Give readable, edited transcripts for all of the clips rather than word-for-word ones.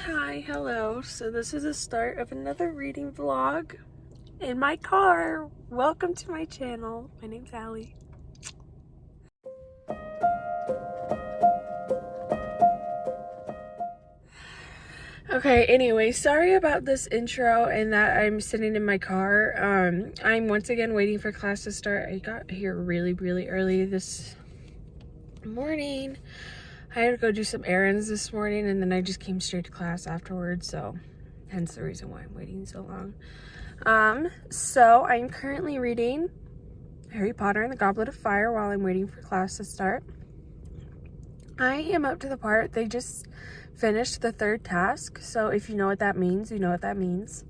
Hi, hello. So this is the start of another reading vlog in my car. Welcome to my channel. My name's Allie. Okay, anyway, sorry about this intro and that I'm sitting in my car. I'm once again waiting for class to start. I got here really early this morning. I had to go do some errands this morning and then I just came straight to class afterwards, so hence the reason why I'm waiting so long. So I'm currently reading Harry Potter and the Goblet of Fire while I'm waiting for class to start. I am up to the part they just finished the third task, so if you know what that means, you know what that means.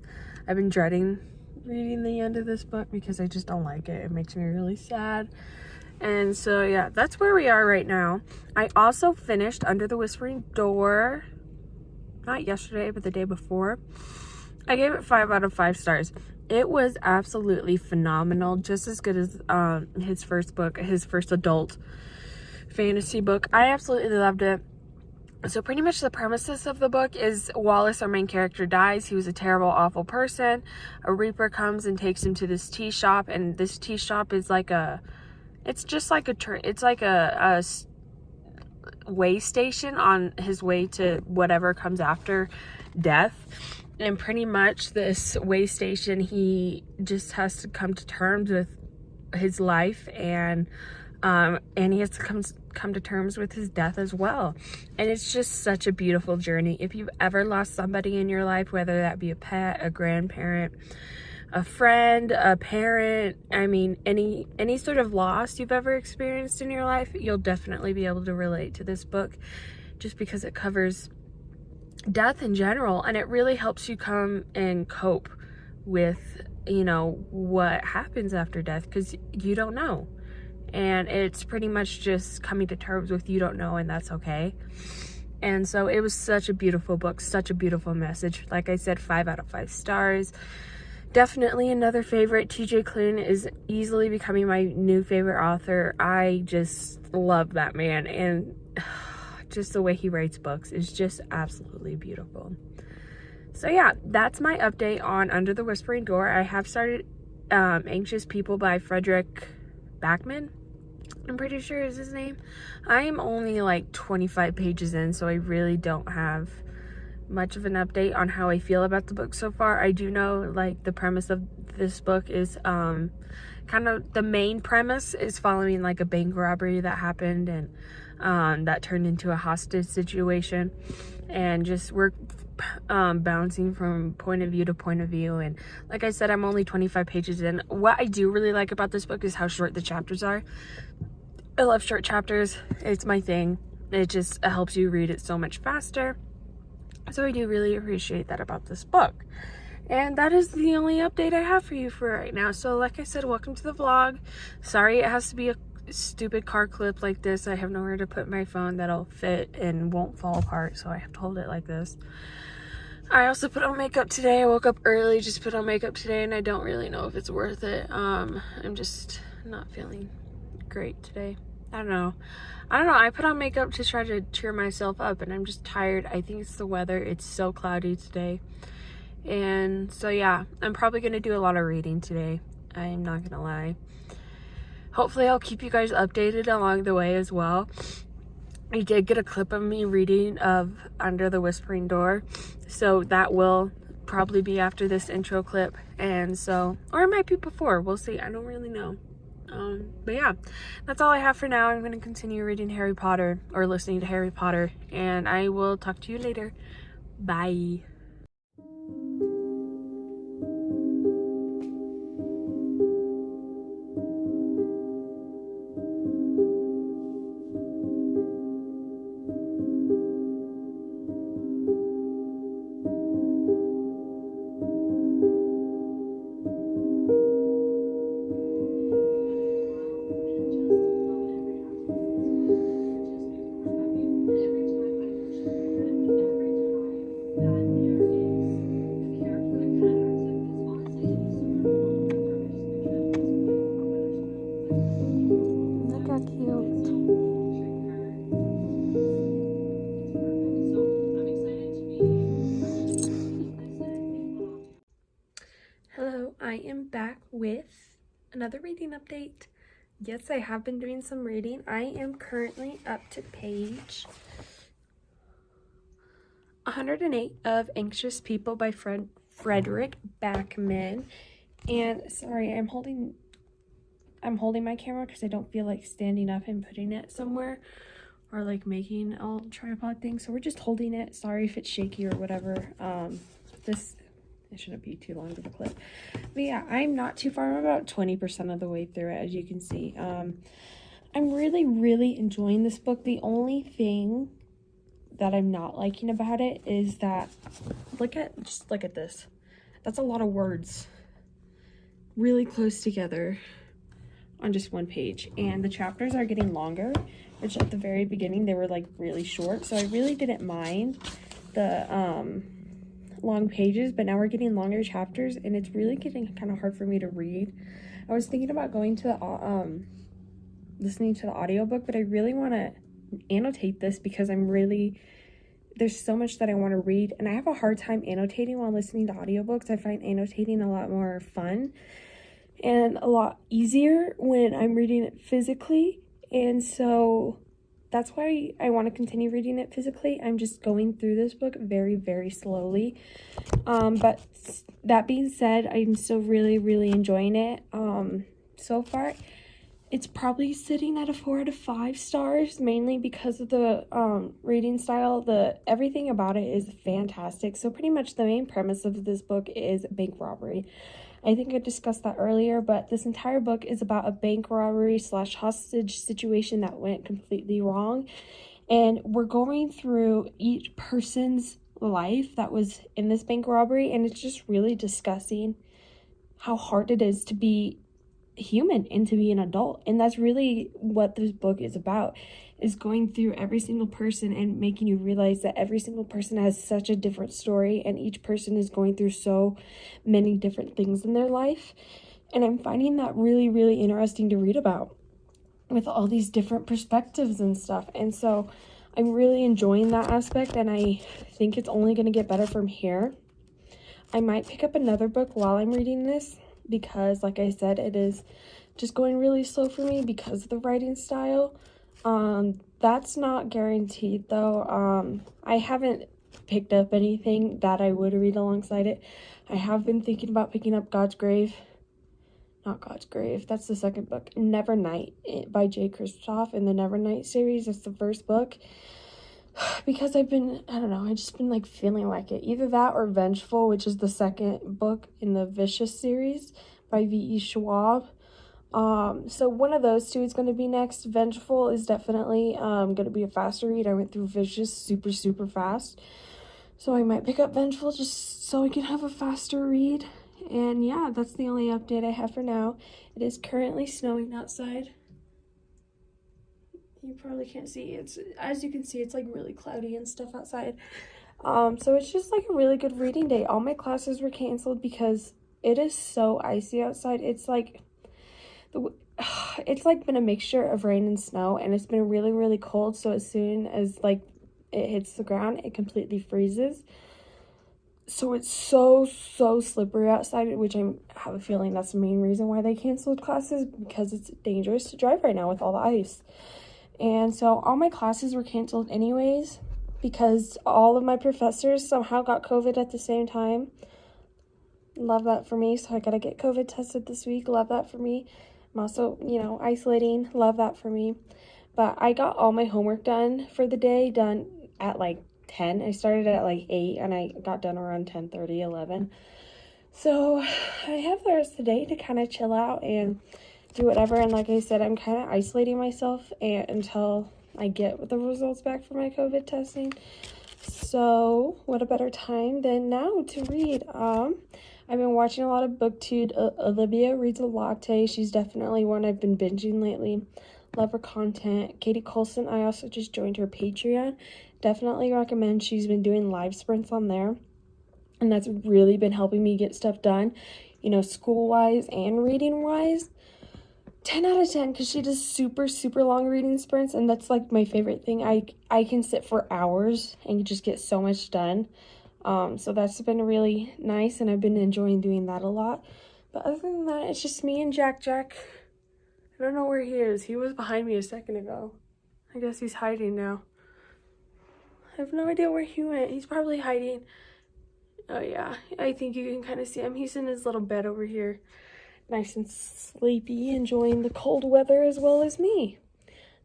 I've been dreading reading the end of this book because I just don't like it. It makes me really sad. And so yeah, that's where we are right now. I also finished Under the Whispering Door, not yesterday, but the day before. I gave it 5 out of 5 stars. It was absolutely phenomenal, just as good as his first book, his first adult fantasy book. I absolutely loved it. So pretty much the premises of the book is Wallace, our main character, dies. He was a terrible, awful person. A reaper comes and takes him to this tea shop, and this tea shop is like a, it's just like a way station on his way to whatever comes after death. And pretty much this way station, he just has to come to terms with his life, and he has to come to terms with his death as well. And it's just such a beautiful journey. If you've ever lost somebody in your life, whether that be a pet, a grandparent, a friend, a parent, I mean, any sort of loss you've ever experienced in your life, you'll definitely be able to relate to this book, just because it covers death in general, and it really helps you come and cope with, you know, what happens after death, because you don't know. And it's pretty much just coming to terms with you don't know, and that's okay. And so it was such a beautiful book, such a beautiful message. Like I said, 5 out of 5 stars. Definitely another favorite. TJ Klune is easily becoming my new favorite author. I just love that man, and just the way he writes books is just absolutely beautiful. So yeah, that's my update on Under the Whispering Door. I have started Anxious People by Frederick Backman, I'm pretty sure is his name. I am only like 25 pages in, so I really don't have much of an update on how I feel about the book so far. I do know, like, the premise of this book is kind of, the main premise is following like a bank robbery that happened, and that turned into a hostage situation, and just we're bouncing from point of view to point of view. And like I said, I'm only 25 pages in. What I do really like about this book is how short the chapters are. I love short chapters. It's my thing. It just helps you read it so much faster. So I do really appreciate that about this book. And that is the only update I have for you for right now. So like I said, welcome to the vlog. Sorry it has to be a stupid car clip like this. I have nowhere to put my phone that'll fit and won't fall apart, so I have to hold it like this. I also put on makeup today. I woke up early, just put on makeup today, and I don't really know if it's worth it. I'm just not feeling great today. I don't know. I put on makeup to try to cheer myself up, and I'm just tired. I think it's the weather. It's so cloudy today. And so yeah, I'm probably gonna do a lot of reading today. I'm not gonna lie. Hopefully I'll keep you guys updated along the way as well. I did get a clip of me reading of Under the Whispering Door, so that will probably be after this intro clip, and so, or it might be before, we'll see. I don't really know. But yeah, that's all I have for now. I'm going to continue reading Harry Potter, or listening to Harry Potter, and I will talk to you later. Bye. with another reading update. Yes, I have been doing some reading. I am currently up to page 108 of Anxious People by Frederick Backman. And sorry, I'm holding my camera because I don't feel like standing up and putting it somewhere or like making a tripod thing, so we're just holding it. Sorry if it's shaky or whatever. It shouldn't be too long of a clip, but yeah, I'm not too far. I'm about 20% of the way through it, as you can see. I'm really enjoying this book. The only thing that I'm not liking about it is that just look at this. That's a lot of words really close together on just one page, and the chapters are getting longer, which at the very beginning they were like really short, so I really didn't mind the long pages, but now we're getting longer chapters and it's really getting kind of hard for me to read. I was thinking about going to the listening to the audiobook, but I really want to annotate this because there's so much that I want to read, and I have a hard time annotating while listening to audiobooks. I find annotating a lot more fun and a lot easier when I'm reading it physically, and so that's why I want to continue reading it physically. I'm just going through this book very slowly, but that being said, I'm still really enjoying it. So far it's probably sitting at a 4 out of 5 stars, mainly because of the reading style. Everything about it is fantastic. So pretty much the main premise of this book is bank robbery. I think I discussed that earlier, but this entire book is about a bank robbery / hostage situation that went completely wrong. And we're going through each person's life that was in this bank robbery, and it's just really discussing how hard it is to be human and to be an adult. And that's really what this book is about, is going through every single person and making you realize that every single person has such a different story, and each person is going through so many different things in their life. And I'm finding that really interesting to read about, with all these different perspectives and stuff. And so I'm really enjoying that aspect, and I think it's only going to get better from here. I might pick up another book while I'm reading this, because like I said, it is just going really slow for me because of the writing style. That's not guaranteed though. I haven't picked up anything that I would read alongside it. I have been thinking about picking up Not God's Grave, that's the second book. Nevernight by J. Kristoff in the Nevernight series. That's the first book. Because I just been like feeling like it. Either that or Vengeful, which is the second book in the Vicious series by V.E. Schwab. So one of those two is going to be next. Vengeful is definitely going to be a faster read. I went through Vicious super fast. So I might pick up Vengeful just so I can have a faster read. And yeah, that's the only update I have for now. It is currently snowing outside. You probably can't see. As you can see, it's like really cloudy and stuff outside. So it's just like a really good reading day. All my classes were canceled because it is so icy outside. It's like been a mixture of rain and snow, and it's been really cold. So as soon as like it hits the ground, it completely freezes. So it's so slippery outside, which I have a feeling that's the main reason why they canceled classes, because it's dangerous to drive right now with all the ice. And so all my classes were canceled anyways, because all of my professors somehow got COVID at the same time. Love that for me. So I gotta get COVID tested this week. Love that for me. I'm also, isolating. Love that for me. But I got all my homework done for the day, done at like 10. I started at like 8 and I got done around 10:30, 11. So I have the rest of the day to kind of chill out and do whatever. And like I said, I'm kind of isolating myself until I get the results back for my COVID testing. So what a better time than now to read. I've been watching a lot of BookTube. Olivia reads a latte. She's definitely one I've been binging lately. Love her content. Katie Coulson, I also just joined her Patreon. Definitely recommend. She's been doing live sprints on there, and that's really been helping me get stuff done, school-wise and reading-wise. 10 out of 10, because she does super long reading sprints, and that's like my favorite thing. I can sit for hours and just get so much done. So that's been really nice, and I've been enjoying doing that a lot. But other than that, it's just me and Jack. I don't know where he is. He was behind me a second ago. I guess he's hiding now. I have no idea where he went. He's probably hiding. Oh yeah, I think you can kind of see him. He's in his little bed over here. Nice and sleepy, enjoying the cold weather as well as me.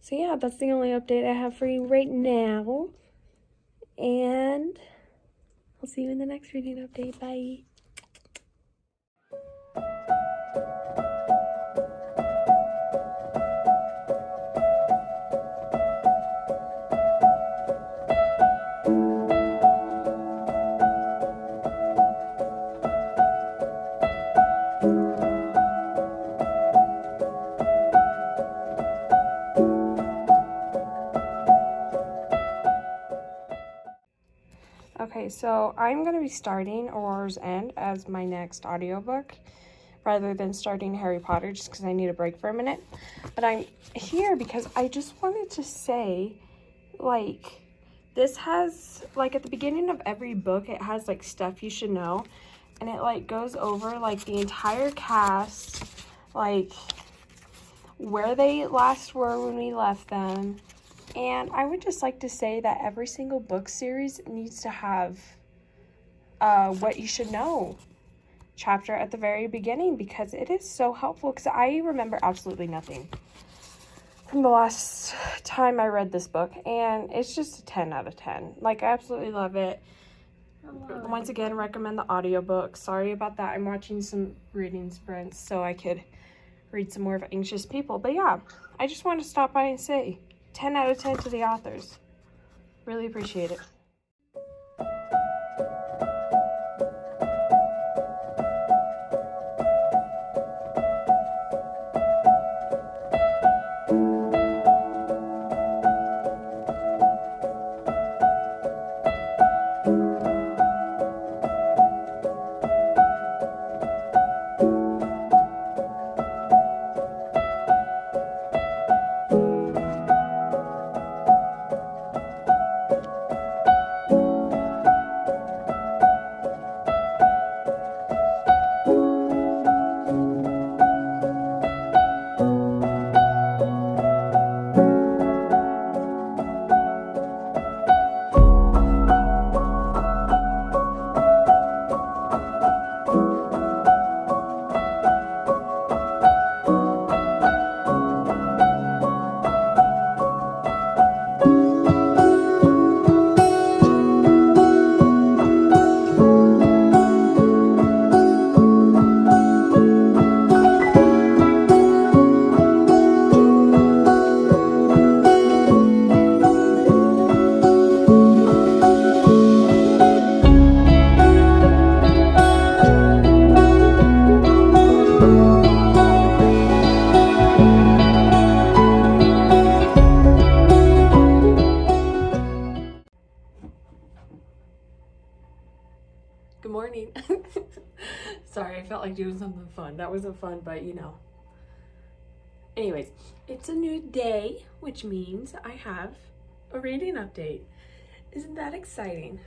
So yeah, that's the only update I have for you right now. And I'll see you in the next reading update. Bye. Okay, so I'm going to be starting Aurora's End as my next audiobook rather than starting Harry Potter just because I need a break for a minute. But I'm here because I just wanted to say, like, this has, like, at the beginning of every book, it has, like, stuff you should know. And it, like, goes over, like, the entire cast, like, where they last were when we left them. And I would just like to say that every single book series needs to have what you should know chapter at the very beginning, because it is so helpful, because I remember absolutely nothing from the last time I read this book, and it's just a 10 out of 10. Like, I absolutely love it. Once again, recommend the audiobook. Sorry about that. I'm watching some reading sprints so I could read some more of Anxious People. But yeah, I just want to stop by and say 10 out of 10 to the authors. Really appreciate it. Good morning. Sorry, I felt like doing something fun. That wasn't fun, but you know. Anyways, it's a new day, which means I have a reading update. Isn't that exciting?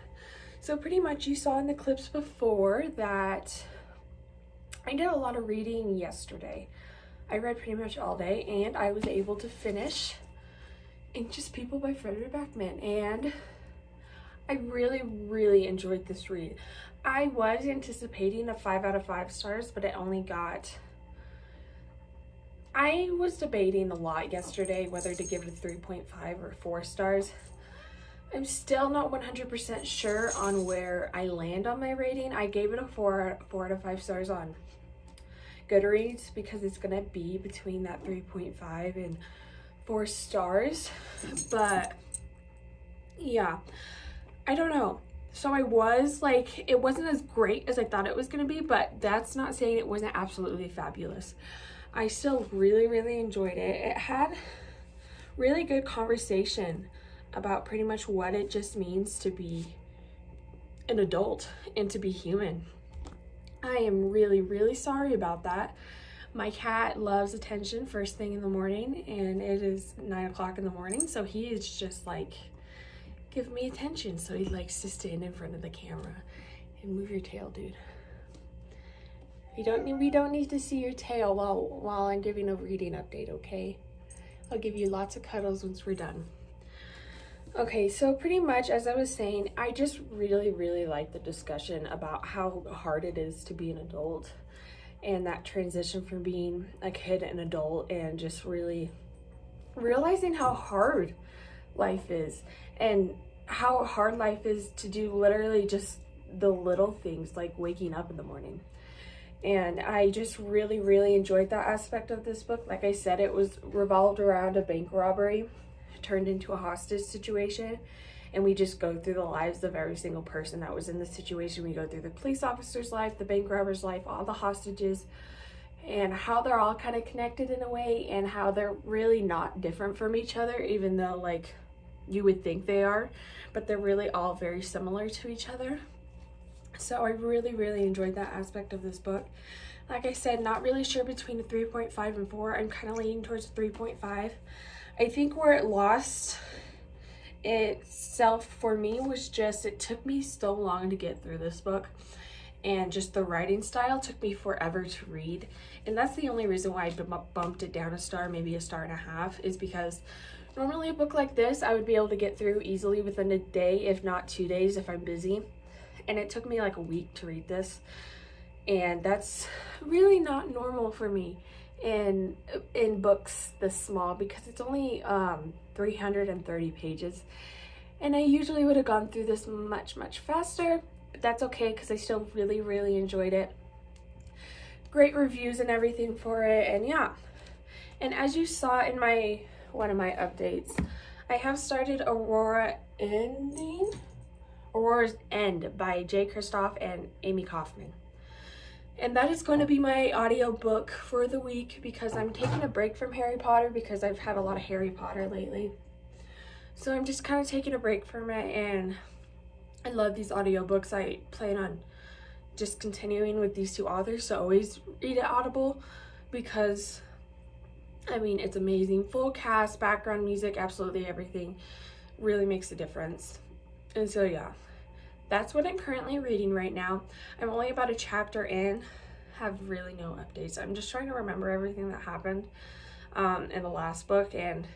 So pretty much you saw in the clips before that I did a lot of reading yesterday. I read pretty much all day, and I was able to finish Anxious People by Frederick Backman, and I really enjoyed this read. I was anticipating a 5 out of 5 stars, but it only got... I was debating a lot yesterday whether to give it a 3.5 or 4 stars. I'm still not 100% sure on where I land on my rating. I gave it a 4 out of 5 stars on Goodreads because it's gonna be between that 3.5 and 4 stars. But yeah, I don't know. So I was like, it wasn't as great as I thought it was going to be, but that's not saying it wasn't absolutely fabulous. I still really enjoyed it. It had really good conversation about pretty much what it just means to be an adult and to be human. I am really sorry about that. My cat loves attention first thing in the morning, and it is 9 o'clock in the morning, so he is just like, give me attention. So he likes to stand in front of the camera and move your tail, dude. We don't need to see your tail while I'm giving a reading update, okay? I'll give you lots of cuddles once we're done. Okay, so pretty much as I was saying, I just really like the discussion about how hard it is to be an adult and that transition from being a kid and adult, and just really realizing how hard life is and how hard life is to do literally just the little things like waking up in the morning. And I just really enjoyed that aspect of this book. Like I said, it was revolved around a bank robbery turned into a hostage situation, and we just go through the lives of every single person that was in the situation. We go through the police officer's life, the bank robber's life, all the hostages, and how they're all kind of connected in a way, and how they're really not different from each other, even though like you would think they are, but they're really all very similar to each other. So I really enjoyed that aspect of this book. Like I said, not really sure between a 3.5 and 4. I'm kind of leaning towards a 3.5. I think where it lost itself for me was just, it took me so long to get through this book, and just the writing style took me forever to read. And that's the only reason why I bumped it down a star, maybe a star and a half, is because normally a book like this I would be able to get through easily within a day, if not 2 days if I'm busy. And it took me like a week to read this, and that's really not normal for me in books this small, because it's only 330 pages, and I usually would have gone through this much faster, but that's okay because I still really enjoyed it. Great reviews and everything for it. And yeah, and as you saw in one of my updates, I have started Aurora's End by J. Kristoff and Amy Kaufman. And that is going to be my audiobook for the week, because I'm taking a break from Harry Potter because I've had a lot of Harry Potter lately. So I'm just kind of taking a break from it, and I love these audiobooks. I plan on just continuing with these two authors to always read it audible, because I mean, it's amazing. Full cast, background music, absolutely everything really makes a difference. And so yeah, that's what I'm currently reading right now. I'm only about a chapter in, have really no updates. I'm just trying to remember everything that happened in the last book, and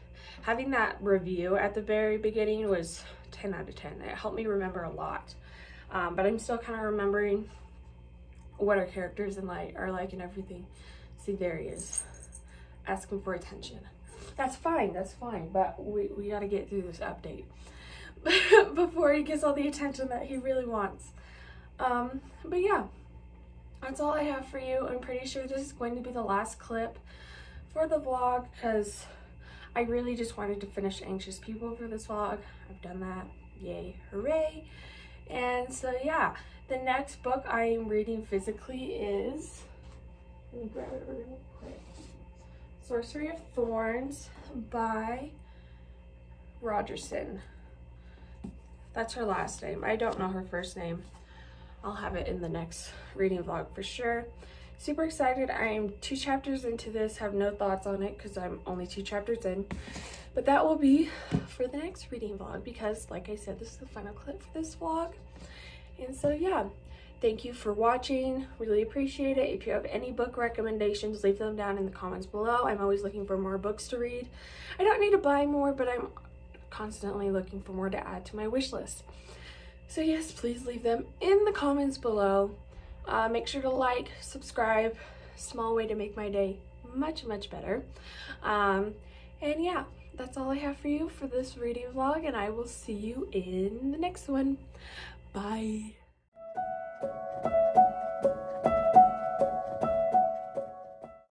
having that review at the very beginning was 10 out of 10. It helped me remember a lot, but I'm still kind of remembering what our characters are like and everything. See, there he is, asking for attention. That's fine, but we got to get through this update before he gets all the attention that he really wants. But yeah, that's all I have for you. I'm pretty sure this is going to be the last clip for the vlog, because I really just wanted to finish Anxious People for this vlog. I've done that. Yay, hooray. And so yeah, the next book I am reading physically is, let me grab it real quick, Sorcery of Thorns by Rogerson. That's her last name. I don't know her first name. I'll have it in the next reading vlog for sure. Super excited. I am 2 chapters into this, have no thoughts on it because I'm only 2 chapters in. But that will be for the next reading vlog, because like I said, this is the final clip for this vlog. And so yeah, thank you for watching. Really appreciate it. If you have any book recommendations, leave them down in the comments below. I'm always looking for more books to read. I don't need to buy more, but I'm constantly looking for more to add to my wish list. So yes, please leave them in the comments below. Make sure to like, subscribe. Small way to make my day much better. And yeah, that's all I have for you for this reading vlog, and I will see you in the next one. Bye.